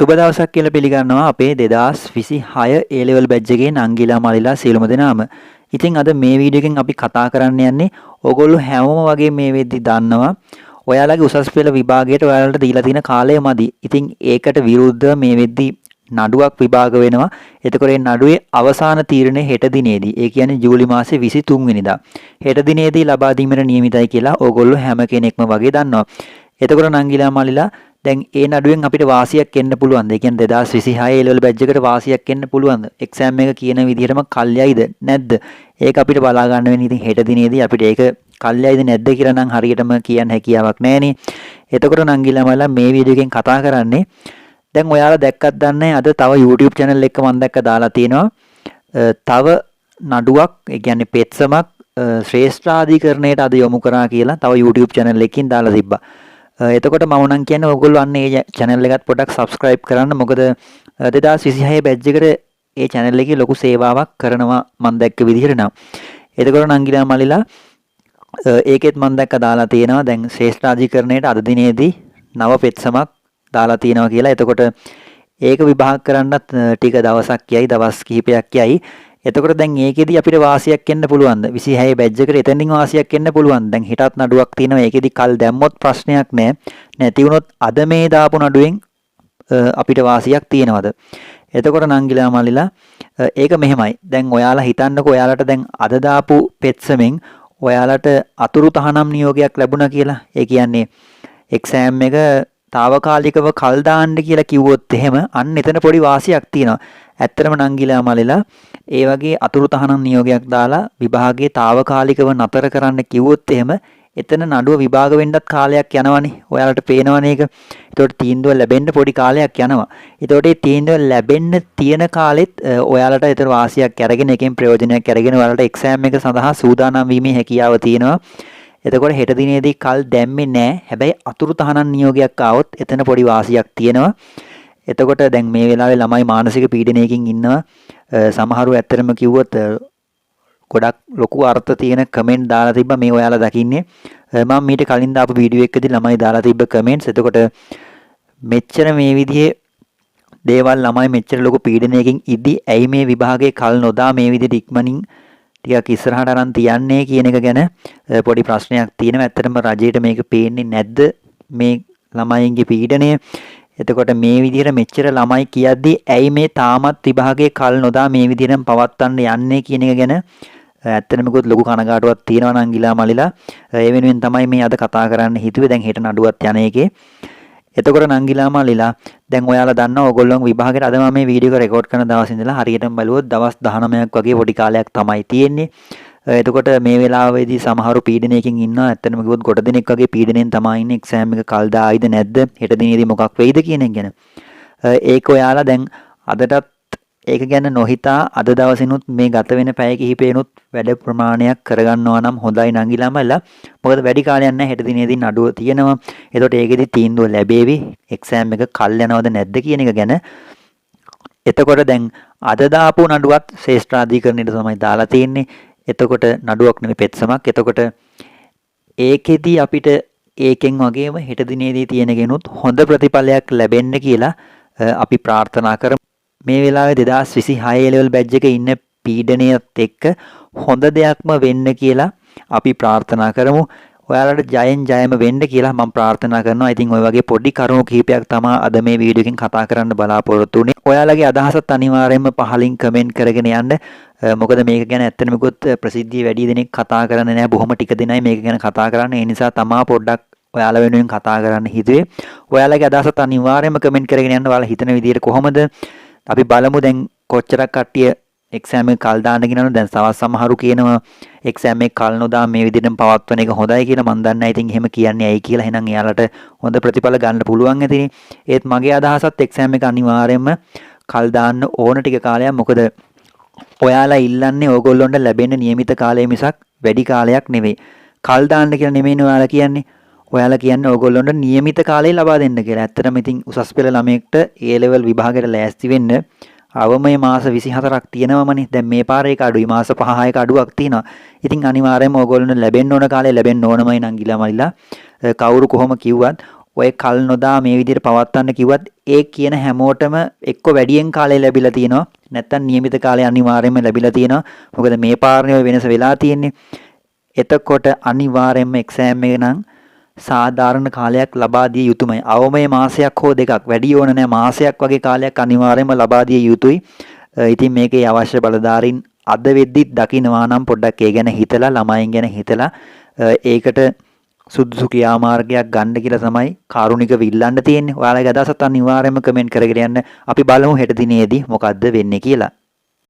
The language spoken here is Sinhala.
සුබ දවසක් කියලා පිළිගන්නවා අපේ 2026 A level batch එකේ නංගිලා මලිලා සියලුම දෙනාම. ඉතින් අද මේ වීඩියෝ එකෙන් අපි කතා කරන්න යන්නේ ඕගොල්ලෝ හැමෝම වගේ මේ වෙද්දි දන්නවා ඔයාලගේ උසස් පෙළ විභාගයට ඔයාලට දීලා තියෙන කාලය මදි. ඉතින් ඒකට විරුද්ධව මේ වෙද්දි නඩුවක් විභාග වෙනවා. එතකොට මේ නඩුවේ අවසාන තීරණය හෙට දිනේදී. ඒ කියන්නේ ජූලි මාසේ 23 වෙනිදා. හෙට දිනේදී ලබා දීමට නියමිතයි කියලා ඕගොල්ලෝ හැම කෙනෙක්ම වගේ දන්නවා. එතකොට නංගිලා මලිලා දැන් ඒ නඩුවෙන් අපිට වාසියක් එන්න පුළුවන්ද? ඒ කියන්නේ 2026 A level batch එකට වාසියක් එන්න පුළුවන්ද? එක්සෑම් එක කියන විදිහටම කල්යයිද නැද්ද? ඒක අපිට බලා ගන්න වෙන. ඉතින් හෙට දිනේදී අපිට ඒක කල්යයිද නැද්ද කියලා නම් හරියටම කියන්න හැකියාවක් නැහැනේ. එතකොට නංගිලා මලිලා මේ වීඩියෝ එකෙන් කතා කරන්නේ දැන් ඔයාලා දැක්කත් දන්නේ අද තව YouTube channel එක මම දැක්ක දාලා තියෙනවා. තව නඩුවක් ඒ කියන්නේ පෙත්සමක් ශ්‍රේෂ්ඨාධිකරණයට අද යොමු කරා කියලා තව YouTube channel එකකින් දාලා තිබ්බා. එතකොට මම නම් කියන්නේ ඔයගොල්ලෝ අන්න මේ channel එකත් පොඩ්ඩක් subscribe කරන්න. මොකද 2026 batch එකට මේ channel එකේ ලොකු සේවාවක් කරනවා මම දැක්ක විදිහට නම්. එතකොට නංගිලා මලිලා ඒකෙත් මම දැක්ක දාලා තියෙනවා දැන් ශ්‍රේෂ්ඨාධිකරණයට අද දිනේදී නව පෙත්සමක් දාලා තියෙනවා කියලා. එතකොට ඒක විභාග කරන්නත් ටික දවසක් යයි, දවස් කිහිපයක් යයි. එතකොට දැන් ඒකෙදි අපිට වාසියක් එන්න පුළුවන්ද? 26 බැච් එකට එතනින් වාසියක් එන්න පුළුවන්. දැන් හිටත් නඩුවක් තියෙනවා. ඒකෙදි කල් දැම්මොත් ප්‍රශ්නයක් නැහැ. නැති වුණොත් අද මේ දාපු නඩුවෙන් අපිට වාසියක් තියෙනවද? එතකොට නංගිලා මල්ලිලා ඒක මෙහෙමයි. දැන් ඔයාලා හිතන්නකෝ ඔයාලට දැන් අද දාපු පෙත්සමෙන් ඔයාලට අතුරු තහනම් නියෝගයක් ලැබුණා කියලා. ඒ කියන්නේ එක්සෑම් එක తాවකාලිකව කල් දාන්න කියලා කිව්වොත් එහෙම අන්න එතන පොඩි වාසියක් තියෙනවා. ඇත්තටම නංගිලා මලිලා ඒ වගේ අතුරු තහනම් නියෝගයක් දාලා විභාගයේ తాවකාලිකව නතර කරන්න කිව්වොත් එහෙම එතන නඩුව විභාග වෙන්නත් කාලයක් යනවනේ. ඔයාලට පේනවනේ ඒක. ඒතකොට තීන්දුව ලැබෙන්න පොඩි කාලයක් යනවා. ඒතකොට මේ තීන්දුව ලැබෙන්න තියෙන කාලෙත් ඔයාලට ඒතර වාසියක් අරගෙන එකෙන් ප්‍රයෝජනයක් අරගෙන ඔයාලට එක්සෑම් එක සඳහා සූදානම් වීමේ හැකියාව තියෙනවා. එතකොට හෙට දිනේදී කල් දැම්මේ නැහැ. හැබැයි අතුරු තහනම් නියෝගයක් ආවොත් එතන පොඩි වාසියක් තියෙනවා. එතකොට දැන් මේ වෙලාවේ ළමයි මානසික පීඩනයකින් ඉන්නවා. සමහරව ඇත්තටම කිව්වොත් ගොඩක් ලොකු අර්ථ තියෙන කමෙන්ට් දාලා තිබ්බා මේ ඔයාලා දකින්නේ. මම මීට කලින් දාපු වීඩියෝ එකකදී ළමයි දාලා තිබ්බ කමෙන්ට්ස්. එතකොට මෙච්චර මේ විදිහේ දේවල් ළමයි මෙච්චර ලොකු පීඩනයකින් ඉදි ඇයි මේ විභාගයේ කල් නොදා මේ විදිහට ඉක්මනින් ටිකක් ඉස්සරහට අරන් තියන්නේ කියන එක ගැන පොඩි ප්‍රශ්නයක් තියෙනවා. ඇත්තටම රජයට මේක පේන්නේ නැද්ද මේ ළමයින්ගේ පීඩනය? එතකොට මේ විදිහට මෙච්චර ළමයි කියද්දි ඇයි මේ තාමත් විභාගයේ කල් නොදා මේ විදිහටම පවත්වන්න යන්නේ කියන එක ගැන ඇත්තටම මොකද ලොකු කනගාටුවක් තියෙනවා නංගිලා මලිලා. ඒ වෙනුවෙන් තමයි මේ අද කතා කරන්න හිතුවේ. දැන් හෙට නඩුවත් යන එකේ. එතකොට නංගිලා මලිලා දැන් ඔයාලා දන්නවා ඕගොල්ලෝ විභාගයට අද මම මේ වීඩියෝ එක රෙකෝඩ් කරන දවස් ඉඳලා හරියටම බලුවොත් දවස් 19ක් වගේ පොඩි කාලයක් තමයි තියෙන්නේ. එතකොට මේ වෙලාවේදී සමහරු පීඩනයකින් ඉන්නවා. ඇත්තටම කිව්වොත් ගොඩ දෙනෙක් වගේ පීඩනයෙන් තමයි ඉන්නේ. එක්සෑම් එක කල් දායිද නැද්ද? හෙට දිනේදී මොකක් වෙයිද කියන එක ගැන. ඒක ඔයාලා දැන් අදටත් ඒක ගැන නොහිතා අද දවසිනුත් මේ ගත වෙන පැය කිහිපේනුත් වැඩ ප්‍රමාණයක් කරගන්නවා නම් හොඳයි නංගිලා මල්ලා. මොකද වැඩි කාලයක් නැහැ හෙට දිනේදී නඩුව තියෙනවා. එතකොට ඒකෙදි තීන්දුව ලැබෙවි. එක්සෑම් එක කල් යනවද නැද්ද කියන එක ගැන. එතකොට දැන් අද දාපු නඩුවත් ශ්‍රේෂ්ඨාධිකරණයට තමයි දාලා තියෙන්නේ. එතකොට නඩුවක් නෙමෙයි පෙත්සමක්. එතකොට ඒකෙදි අපිට ඒකෙන් වගේම හෙට දිනේදී තියෙන කෙනුත් හොඳ ප්‍රතිඵලයක් ලැබෙන්න කියලා අපි ප්‍රාර්ථනා කරමු. මේ වෙලාවේ 2026 level batch එකේ ඉන්න පීඩනයත් එක්ක හොඳ දෙයක්ම වෙන්න කියලා අපි ප්‍රාර්ථනා කරමු. ඔයාලට ජයෙන් ජයම වෙන්න කියලා මම ප්‍රාර්ථනා කරනවා. ඉතින් ওই වගේ පොඩි කරුණු කිහිපයක් තමයි අද මේ වීඩියෝ එකෙන් කතා කරන්න බලාපොරොත්තු වෙන්නේ. ඔයාලගේ අදහසත් අනිවාර්යයෙන්ම පහලින් කමෙන්ට් කරගෙන යන්න. මොකද මේක ගැන ඇත්තටම ගොත් ප්‍රසිද්ධිය වැඩි දෙනෙක් කතා කරන්නේ නැහැ. බොහොම ටික දෙනයි මේක ගැන කතා කරන්නේ. ඒ නිසා තමා පොඩ්ඩක් ඔයාලා වෙනුවෙන් කතා කරන්න හිතුවේ. ඔයාලගේ අදහසත් අනිවාර්යයෙන්ම කමෙන්ට් කරගෙන යන්න. ඔයාලා හිතන විදිහට කොහොමද? අපි බලමු දැන් කොච්චරක් කට්ටිය එක්සෑම් එක කල් දාන්න කියනවද? දැන් තවත් සමහරු කියනවා එක්සෑම් එක කල් නොදා මේ විදිහටම පවත්වන එක හොඳයි කියලා. මම දන්නේ නැහැ ඉතින් එහෙම කියන්නේ ඇයි කියලා. එහෙනම් එයාලට හොඳ ප්‍රතිඵල ගන්න පුළුවන් ඇතිනේ. ඒත් මගේ අදහසත් එක්සෑම් එක අනිවාර්යයෙන්ම කල් දාන්න ඕන ටික කාලයක්. මොකද ඔයාලා ඉල්ලන්නේ ඕගොල්ලොන්ට ලැබෙන නියමිත කාලය මිසක් වැඩි කාලයක් නෙවෙයි. කල් දාන්න කියලා නෙමෙයිනේ ඔයාලා කියන්නේ. ඔයාලා කියන්නේ ඕගොල්ලොන්ට නියමිත කාලය ලබා දෙන්න කියලා. ඇත්තටම ඉතින් උසස් පෙළ ළමයෙක්ට A level විභාගයට ලෑස්ති වෙන්න අවමයේ මාස 24ක් තියෙනවමනේ. දැන් මේ පාරේ එක අඩුයි. මාස 5ක අඩුවක් තියෙනවා. ඉතින් අනිවාර්යයෙන්ම ඕගොල්ලන්ට ලැබෙන්න ඕන කාලේ ලැබෙන්න ඕනමයි නංගිලා මලිලා. කවුරු කොහොම කිව්වත් ඔය කල් නොදා මේ විදිහට පවත්වන්න කිව්වත් ඒ කියන හැමෝටම එක්ක වැඩියෙන් කාලය ලැබිලා තියෙනවා. නැත්තම් નિયમિત කාලය අනිවාර්යයෙන්ම ලැබිලා තියෙනවා. මොකද මේ පාරණේ වෙනස වෙලා තියෙන්නේ. එතකොට අනිවාර්යයෙන්ම එක්සෑම් එක නම් සාධාරණ කාලයක් ලබා දිය යුතුමයි. අවමයේ මාසයක් හෝ දෙකක් වැඩි ඕන නැහැ. මාසයක් වගේ කාලයක් අනිවාර්යයෙන්ම ලබා දිය යුතුයි. ඉතින් මේකේ අවශ්‍ය බලධාරීන් අද වෙද්දිත් දකින්නවා නම් පොඩ්ඩක් ඒ ගැන හිතලා ළමයින් ගැන හිතලා ඒකට සුදුසු ක්‍රියාමාර්ගයක් ගන්න කියලා තමයි කාරුණිකව ඉල්ලන්න තියෙන්නේ. ඔයාලගේ අදහසත් අනිවාර්යයෙන්ම කමෙන්ට් කරගෙන යන්න. අපි බලමු හෙට දිනේදී මොකද්ද වෙන්නේ කියලා.